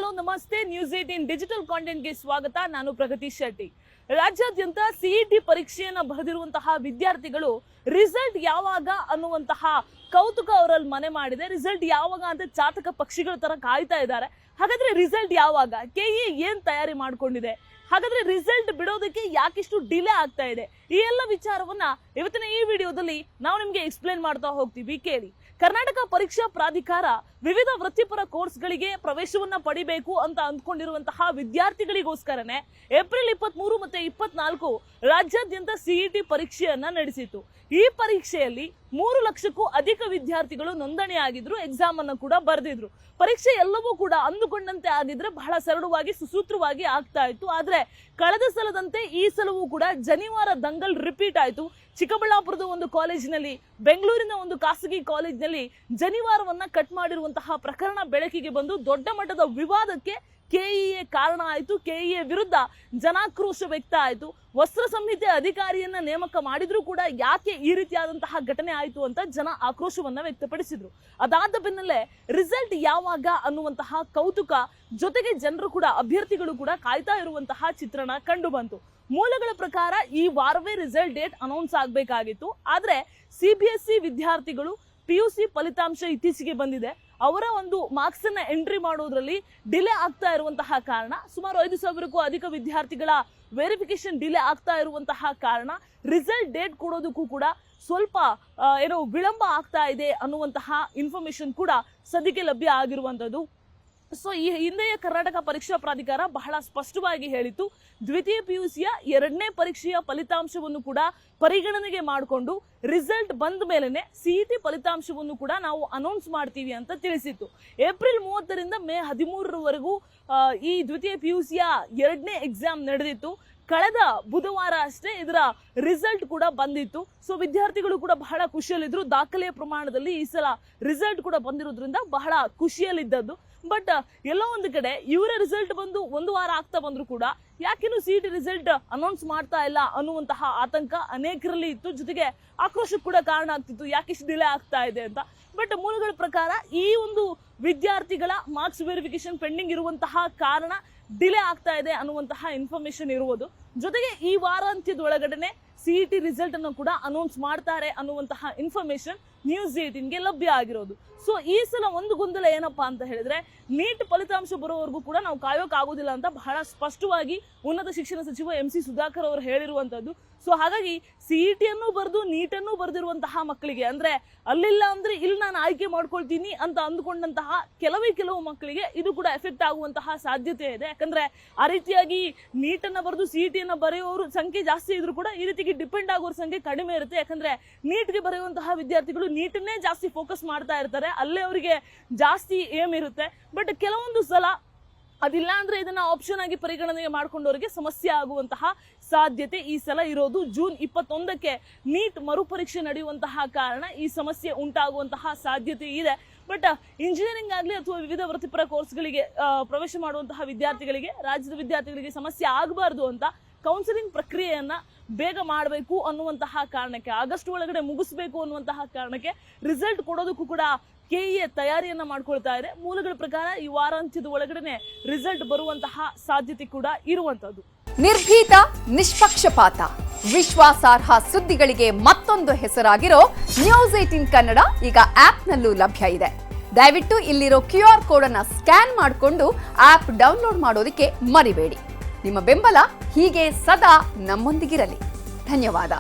Hello ನಮಸ್ತೆ. News 18 digital ಕಾಂಟೆಂಟ್ಗೆ ಸ್ವಾಗತ. ನಾನು ಪ್ರಗತಿ ಶೆಟ್ಟಿ. ರಾಜ್ಯಾದ್ಯಂತ ಸಿಇಟಿ ಪರೀಕ್ಷೆಯನ್ನ ಬರೆದಿರುವಂತಹ ವಿದ್ಯಾರ್ಥಿಗಳು ರಿಸಲ್ಟ್ ಯಾವಾಗ ಅನ್ನುವಂತಹ ಕೌತುಕ ಅವರಲ್ಲಿ ಮನೆ ಮಾಡಿದೆ. ರಿಸಲ್ಟ್ ಯಾವಾಗ ಅಂತ ಚಾತಕ ಪಕ್ಷಿಗಳ ತರ ಕಾಯ್ತಾ ಇದ್ದಾರೆ. ಹಾಗಾದ್ರೆ ರಿಸಲ್ಟ್ ಯಾವಾಗ? ಕೆಇಎ ಏನ್ ತಯಾರಿ ಮಾಡ್ಕೊಂಡಿದೆ? ಹಾಗಾದ್ರೆ ರಿಸಲ್ಟ್ ಬಿಡೋದಕ್ಕೆ ಯಾಕಿಷ್ಟು ಡಿಲೇ ಆಗ್ತಾ ಇದೆ? ಈ ಎಲ್ಲ ವಿಚಾರವನ್ನ ಇವತ್ತಿನ ಈ ವಿಡಿಯೋದಲ್ಲಿ ನಾವು ನಿಮ್ಗೆ ಎಕ್ಸ್ಪ್ಲೇನ್ ಮಾಡ್ತಾ ಹೋಗ್ತೀವಿ. ಕೇಳಿ. ಕರ್ನಾಟಕ ಪರೀಕ್ಷಾ ಪ್ರಾಧಿಕಾರ ವಿವಿಧ ವೃತ್ತಿಪರ ಕೋರ್ಸ್ಗಳಿಗೆ ಪ್ರವೇಶವನ್ನ ಪಡಿಬೇಕು ಅಂತ ಅಂದ್ಕೊಂಡಿರುವಂತಹ ವಿದ್ಯಾರ್ಥಿಗಳಿಗೋಸ್ಕರನೇ ಏಪ್ರಿಲ್ 23 ಮತ್ತೆ 24 ರಾಜ್ಯಾದ್ಯಂತ ಸಿಇಟಿ ಪರೀಕ್ಷೆಯನ್ನ ನಡೆಸಿತು. ಈ ಪರೀಕ್ಷೆಯಲ್ಲಿ 3 ಲಕ್ಷಕ್ಕೂ ಅಧಿಕ ವಿದ್ಯಾರ್ಥಿಗಳು ನೋಂದಣಿಯಾಗಿದ್ರು, ಎಕ್ಸಾಮ್ ಅನ್ನು ಕೂಡ ಬರೆದಿದ್ರು. ಪರೀಕ್ಷೆ ಎಲ್ಲವೂ ಕೂಡ ಅಂದುಕೊಂಡಂತೆ ಆಗಿದ್ರೆ ಬಹಳ ಸರಳವಾಗಿ ಸುಸೂತ್ರವಾಗಿ ಆಗ್ತಾ ಇತ್ತು. ಆದ್ರೆ ಕಳೆದ ಸಲದಂತೆ ಈ ಸಲವೂ ಕೂಡ ಜನಿವಾರ ದಂಗಲ್ ರಿಪೀಟ್ ಆಯ್ತು. ಚಿಕ್ಕಬಳ್ಳಾಪುರದ ಒಂದು ಕಾಲೇಜಿನಲ್ಲಿ, ಬೆಂಗಳೂರಿನ ಒಂದು ಖಾಸಗಿ ಕಾಲೇಜಿನಲ್ಲಿ ಜನಿವಾರವನ್ನ ಕಟ್ ಮಾಡಿರುವಂತಹ ಪ್ರಕರಣ ಬೆಳಕಿಗೆ ಬಂದು ದೊಡ್ಡ ಮಟ್ಟದ ವಿವಾದಕ್ಕೆ ಕೆಇಎ ಕಾರಣ ಆಯಿತು. ಕೆಇಎ ವಿರುದ್ಧ ಜನಾಕ್ರೋಶ ವ್ಯಕ್ತ ಆಯಿತು. ವಸ್ತ್ರ ಸಂಹಿತೆ ಅಧಿಕಾರಿಯನ್ನ ನೇಮಕ ಮಾಡಿದ್ರೂ ಕೂಡ ಯಾಕೆ ಈ ರೀತಿಯಾದಂತಹ ಘಟನೆ ಆಯಿತು ಅಂತ ಜನ ಆಕ್ರೋಶವನ್ನ ವ್ಯಕ್ತಪಡಿಸಿದ್ರು. ಅದಾದ ಬೆನ್ನಲ್ಲೇ ರಿಸಲ್ಟ್ ಯಾವಾಗ ಅನ್ನುವಂತಹ ಕೌತುಕ ಜೊತೆಗೆ ಜನರು ಕೂಡ, ಅಭ್ಯರ್ಥಿಗಳು ಕೂಡ ಕಾಯ್ತಾ ಇರುವಂತಹ ಚಿತ್ರಣ ಕಂಡು ಬಂತು. ಮೂಲಗಳ ಪ್ರಕಾರ ಈ ವಾರವೇ ರಿಸಲ್ಟ್ ಡೇಟ್ ಅನೌನ್ಸ್ ಆಗಬೇಕಾಗಿತ್ತು. ಆದ್ರೆ ಸಿಬಿಎಸ್ಇ ವಿದ್ಯಾರ್ಥಿಗಳು ಪಿಯುಸಿ ಫಲಿತಾಂಶ ಇತ್ತೀಚೆಗೆ ಬಂದಿದೆ, ಅವರ ಒಂದು ಮಾರ್ಕ್ಸ್ ಅನ್ನ ಎಂಟ್ರಿ ಮಾಡೋದ್ರಲ್ಲಿ ಡಿಲೇ ಆಗ್ತಾ ಇರುವಂತಹ ಕಾರಣ, ಸುಮಾರು 5,000ಕ್ಕೂ ಅಧಿಕ ವಿದ್ಯಾರ್ಥಿಗಳ ವೆರಿಫಿಕೇಶನ್ ಡಿಲೇ ಆಗ್ತಾ ಇರುವಂತಹ ಕಾರಣ ರಿಸಲ್ಟ್ ಡೇಟ್ ಕೊಡೋದಕ್ಕೂ ಕೂಡ ಸ್ವಲ್ಪ ವಿಳಂಬ ಆಗ್ತಾ ಇದೆ ಅನ್ನುವಂತಹ ಇನ್ಫಾರ್ಮೇಶನ್ ಕೂಡ ಸದ್ಯಕ್ಕೆ ಲಭ್ಯ ಆಗಿರುವಂತದ್ದು. ಸೊ ಈ ಹಿಂದೆಯೇ ಕರ್ನಾಟಕ ಪರೀಕ್ಷಾ ಪ್ರಾಧಿಕಾರ ಬಹಳ ಸ್ಪಷ್ಟವಾಗಿ ಹೇಳಿತ್ತು, ದ್ವಿತೀಯ ಪಿಯುಸಿಯ 2ನೇ ಪರೀಕ್ಷೆಯ ಫಲಿತಾಂಶವನ್ನು ಕೂಡ ಪರಿಗಣನೆಗೆ ಮಾಡಿಕೊಂಡು ರಿಸಲ್ಟ್ ಬಂದ ಮೇಲೆನೆ ಸಿಇಟಿ ಫಲಿತಾಂಶವನ್ನು ಕೂಡ ನಾವು ಅನೌನ್ಸ್ ಮಾಡ್ತೀವಿ ಅಂತ ತಿಳಿಸಿತ್ತು. ಏಪ್ರಿಲ್ 30ರಿಂದ ಮೇ 13ರವರೆಗೂ ಈ ದ್ವಿತೀಯ ಪಿಯುಸಿಯ 2ನೇ ಎಕ್ಸಾಮ್ ನಡೆದಿತ್ತು. ಕಳೆದ ಬುಧವಾರ ಅಷ್ಟೇ ಇದರ ರಿಸಲ್ಟ್ ಕೂಡ ಬಂದಿತ್ತು. ಸೊ ವಿದ್ಯಾರ್ಥಿಗಳು ಕೂಡ ಬಹಳ ಖುಷಿಯಲ್ಲಿದ್ರು. ದಾಖಲೆಯ ಪ್ರಮಾಣದಲ್ಲಿ ಈ ಸಲ ರಿಸಲ್ಟ್ ಕೂಡ ಬಂದಿರೋದ್ರಿಂದ ಬಹಳ ಖುಷಿಯಲ್ಲಿದ್ದದ್ದು. ಬಟ್ ಎಲ್ಲೋ ಒಂದು ಕಡೆ ಇವರ ರಿಸಲ್ಟ್ ಬಂದು 1 ವಾರ ಆಗ್ತಾ ಬಂದ್ರು ಕೂಡ ಯಾಕಿನ್ನು ಸಿಇಟಿ ರಿಸಲ್ಟ್ ಅನೌನ್ಸ್ ಮಾಡ್ತಾ ಇಲ್ಲ ಅನ್ನುವಂತಹ ಆತಂಕ ಅನೇಕರಲ್ಲಿ ಇತ್ತು. ಜೊತೆಗೆ ಆಕ್ರೋಶಕ್ಕೆ ಕೂಡ ಕಾರಣ ಆಗ್ತಿತ್ತು, ಯಾಕಿಷ್ಟು ಡಿಲೇ ಆಗ್ತಾ ಇದೆ ಅಂತ. ಬಟ್ ಮೂಲಗಳ ಪ್ರಕಾರ ಈ ಒಂದು ವಿದ್ಯಾರ್ಥಿಗಳ ಮಾರ್ಕ್ಸ್ ವೆರಿಫಿಕೇಶನ್ ಪೆಂಡಿಂಗ್ ಇರುವಂತಹ ಕಾರಣ ಡಿಲೇ ಆಗ್ತಾ ಇದೆ ಅನ್ನುವಂತಹ ಇನ್ಫಾರ್ಮೇಶನ್ ಇರುವುದು. ಜೊತೆಗೆ ಈ ವಾರಾಂತ್ಯದೊಳಗಡೆ ಸಿಇಟಿ ರಿಸಲ್ಟ್ ಅನ್ನು ಕೂಡ ಅನೌನ್ಸ್ ಮಾಡ್ತಾರೆ ಅನ್ನುವಂತಹ ಇನ್ಫಾರ್ಮೇಶನ್ ನ್ಯೂಸ್ 18ಗೆ ಲಭ್ಯ ಆಗಿರೋದು. ಸೊ ಈ ಸಲ ಒಂದು ಗೊಂದಲ ಏನಪ್ಪಾ ಅಂತ ಹೇಳಿದ್ರೆ, ನೀಟ್ ಫಲಿತಾಂಶ ಬರೋವರೆಗೂ ಕೂಡ ನಾವು ಕಾಯೋಕ್ಕಾಗೋದಿಲ್ಲ ಅಂತ ಬಹಳ ಸ್ಪಷ್ಟವಾಗಿ ಉನ್ನತ ಶಿಕ್ಷಣ ಸಚಿವ MC ಸುಧಾಕರ್ ಅವರು ಹೇಳಿರುವಂತದ್ದು. ಸೊ ಹಾಗಾಗಿ ಸಿಇಟಿಯನ್ನು ಬರೆದು ನೀಟನ್ನು ಬರೆದಿರುವಂತಹ ಮಕ್ಕಳಿಗೆ, ಅಂದ್ರೆ ಅಲ್ಲಿಲ್ಲ ಅಂದ್ರೆ ಇಲ್ಲಿ ನಾನು ಆಯ್ಕೆ ಮಾಡ್ಕೊಳ್ತೀನಿ ಅಂತ ಅಂದುಕೊಂಡಂತಹ ಕೆಲವು ಮಕ್ಕಳಿಗೆ ಇದು ಕೂಡ ಎಫೆಕ್ಟ್ ಆಗುವಂತಹ ಸಾಧ್ಯತೆ ಇದೆ. ಯಾಕಂದ್ರೆ ಆ ರೀತಿಯಾಗಿ ನೀಟನ್ನ ಬರೆದು ಸಿಇಟಿಯನ್ನ ಬರೆಯೋರು ಸಂಖ್ಯೆ ಜಾಸ್ತಿ ಇದ್ರು ಕೂಡ ಈ ರೀತಿಗೆ ಡಿಪೆಂಡ್ ಆಗೋರ ಸಂಖ್ಯೆ ಕಡಿಮೆ ಇರುತ್ತೆ. ಯಾಕಂದ್ರೆ ನೀಟ್ಗೆ ಬರೆಯುವಂತಹ ವಿದ್ಯಾರ್ಥಿಗಳು ನೀಟನ್ನೇ ಜಾಸ್ತಿ ಫೋಕಸ್ ಮಾಡ್ತಾ ಇರ್ತಾರೆ, ಅಲ್ಲೇ ಅವರಿಗೆ ಜಾಸ್ತಿ ಏಮ್ ಇರುತ್ತೆ. ಬಟ್ ಕೆಲವೊಂದು ಸಲ ಅದಿಲ್ಲ ಅಂದ್ರೆ ಇದನ್ನ ಆಪ್ಷನ್ ಆಗಿ ಪರಿಗಣನೆಗೆ ಮಾಡ್ಕೊಂಡವರಿಗೆ ಸಮಸ್ಯೆ ಆಗುವಂತಹ ಸಾಧ್ಯತೆ ಈ ಸಲ ಇರೋದು. ಜೂನ್ 21ಕ್ಕೆ ನೀಟ್ ಮರುಪರೀಕ್ಷೆ ನಡೆಯುವಂತಹ ಕಾರಣ ಈ ಸಮಸ್ಯೆ ಉಂಟಾಗುವಂತಹ ಸಾಧ್ಯತೆ ಇದೆ. ಬಟ್ ಇಂಜಿನಿಯರಿಂಗ್ ಆಗಲಿ ಅಥವಾ ವಿವಿಧ ವೃತ್ತಿಪರ ಕೋರ್ಸ್ಗಳಿಗೆ ಪ್ರವೇಶ ಮಾಡುವಂತಹ ವಿದ್ಯಾರ್ಥಿಗಳಿಗೆ, ರಾಜ್ಯದ ವಿದ್ಯಾರ್ಥಿಗಳಿಗೆ ಸಮಸ್ಯೆ ಆಗಬಾರ್ದು ಅಂತ ಕೌನ್ಸಿಲಿಂಗ್ ಪ್ರಕ್ರಿಯೆಯನ್ನ ಬೇಗ ಮಾಡಬೇಕು ಅನ್ನುವಂತಹ ಕಾರಣಕ್ಕೆ, ಆಗಸ್ಟ್ ಒಳಗಡೆ ಮುಗಿಸ್ಬೇಕು ಅನ್ನುವಂತಹ ಕಾರಣಕ್ಕೆ ರಿಸಲ್ಟ್ ಕೊಡೋದಕ್ಕೂ ಕೂಡ ಕೆಇಎ ತಯಾರಿಯನ್ನ ಮಾಡ್ಕೊಳ್ತಾ ಇದೆ. ಮೂಲಗಳ ಪ್ರಕಾರ ಈ ವಾರಾಂತ್ಯದ ಒಳಗಡೆ ರಿಸಲ್ಟ್ ಬರುವಂತಹ ಸಾಧ್ಯತೆ ಕೂಡ ಇರುವಂತದ್ದು. ನಿರ್ಭೀತ, ನಿಷ್ಪಕ್ಷಪಾತ, ವಿಶ್ವಾಸಾರ್ಹ ಸುದ್ದಿಗಳಿಗೆ ಮತ್ತೊಂದು ಹೆಸರಾಗಿರೋ ನ್ಯೂಸ್ 18 ಕನ್ನಡ ಈಗ ಆಪ್ನಲ್ಲೂ ಲಭ್ಯ ಇದೆ. ದಯವಿಟ್ಟು ಇಲ್ಲಿರೋ QR ಕೋಡ್ ಅನ್ನ ಸ್ಕ್ಯಾನ್ ಮಾಡಿಕೊಂಡು ಆಪ್ ಡೌನ್ಲೋಡ್ ಮಾಡೋದಕ್ಕೆ ಮರಿಬೇಡಿ. ನಿಮ್ಮ ಬೆಂಬಲ ಹೀಗೆ ಸದಾ ನಮ್ಮೊಂದಿಗಿರಲಿ. ಧನ್ಯವಾದ.